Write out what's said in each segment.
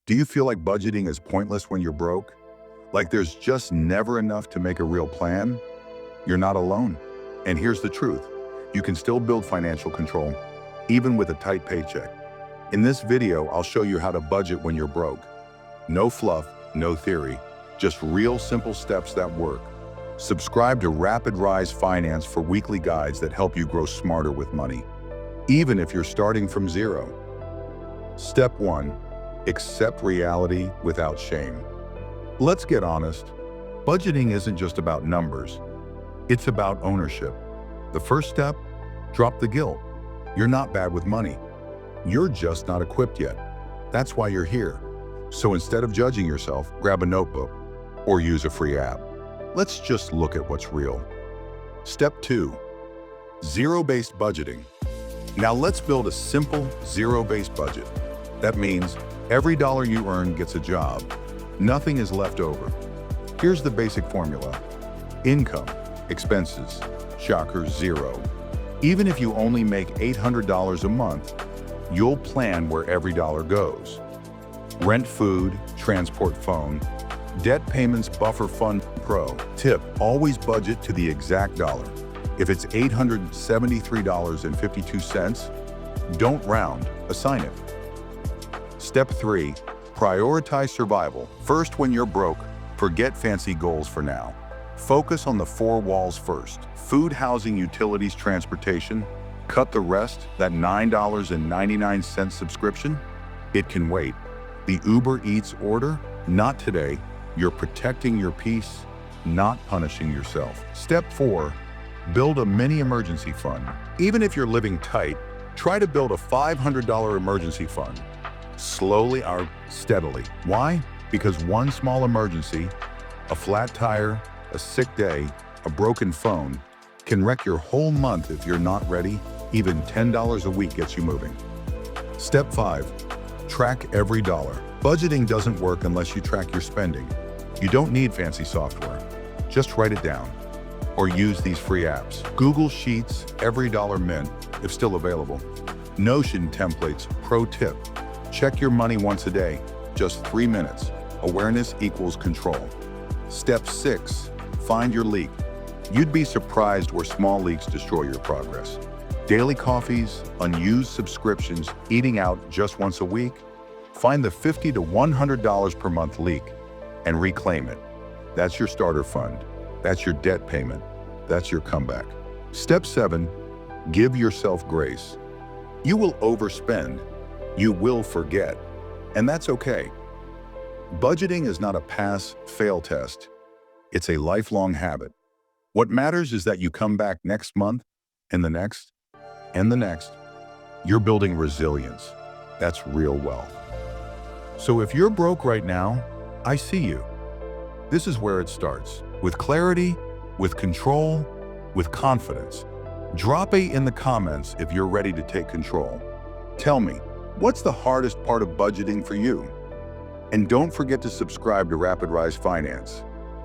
Do you feel like budgeting is pointless when you're broke? Like there's just never enough to make a real plan? You're not alone. And here's the truth. You can still build financial control, even with a tight paycheck. In this video, I'll show you how to budget when you're broke. No fluff, no theory, just real simple steps that work. Subscribe to RapidRise Finance for weekly guides that help you grow smarter with money, even if you're starting from zero. Step 1. Accept reality without shame. Let's get honest. Budgeting isn't just about numbers. It's about ownership. The first step, drop the guilt. You're not bad with money. You're just not equipped yet. That's why you're here. So instead of judging yourself, grab a notebook or use a free app. Let's just look at what's real. Step 2. Zero-based budgeting. Now let's build a simple zero-based budget. That means every dollar you earn gets a job. Nothing is left over. Here's the basic formula. Income, expenses, shocker, zero. Even if you only make $800 a month, you'll plan where every dollar goes. Rent, food, transport, phone, debt payments, buffer fund, pro. Tip, always budget to the exact dollar. If it's $873.52, don't round, assign it. Step 3. Prioritize survival. First, when you're broke, forget fancy goals for now. Focus on the 4 walls first. Food, housing, utilities, transportation. Cut the rest, that $9.99 subscription. It can wait. The Uber Eats order? Not today. You're protecting your peace, not punishing yourself. Step 4. Build a mini emergency fund. Even if you're living tight, try to build a $500 emergency fund. Slowly or steadily. Why? Because one small emergency, a flat tire, a sick day, a broken phone, can wreck your whole month if you're not ready. Even $10 a week gets you moving. Step 5. Track every dollar. Budgeting doesn't work unless you track your spending. You don't need fancy software. Just write it down. Or use these free apps. Google Sheets, Every Dollar Mint, if still available. Notion templates, pro tip. Check your money once a day, just 3 minutes. Awareness equals control. Step 6. Find your leak. You'd be surprised where small leaks destroy your progress. Daily coffees, unused subscriptions, eating out just once a week. Find the $50 to $100 per month leak and reclaim it. That's your starter fund. That's your debt payment. That's your comeback. Step 7. Give yourself grace. You will overspend. You will forget. And that's okay. Budgeting is not a pass-fail test. It's a lifelong habit. What matters is that you come back next month, and the next, and the next. You're building resilience. That's real wealth. So if you're broke right now, I see you. This is where it starts. With clarity, with control, with confidence. Drop a in the comments if you're ready to take control. Tell me, what's the hardest part of budgeting for you? And don't forget to subscribe to RapidRise Finance.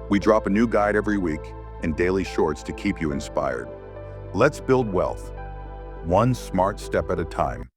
We drop a new guide every week and daily shorts to keep you inspired. Let's build wealth, one smart step at a time.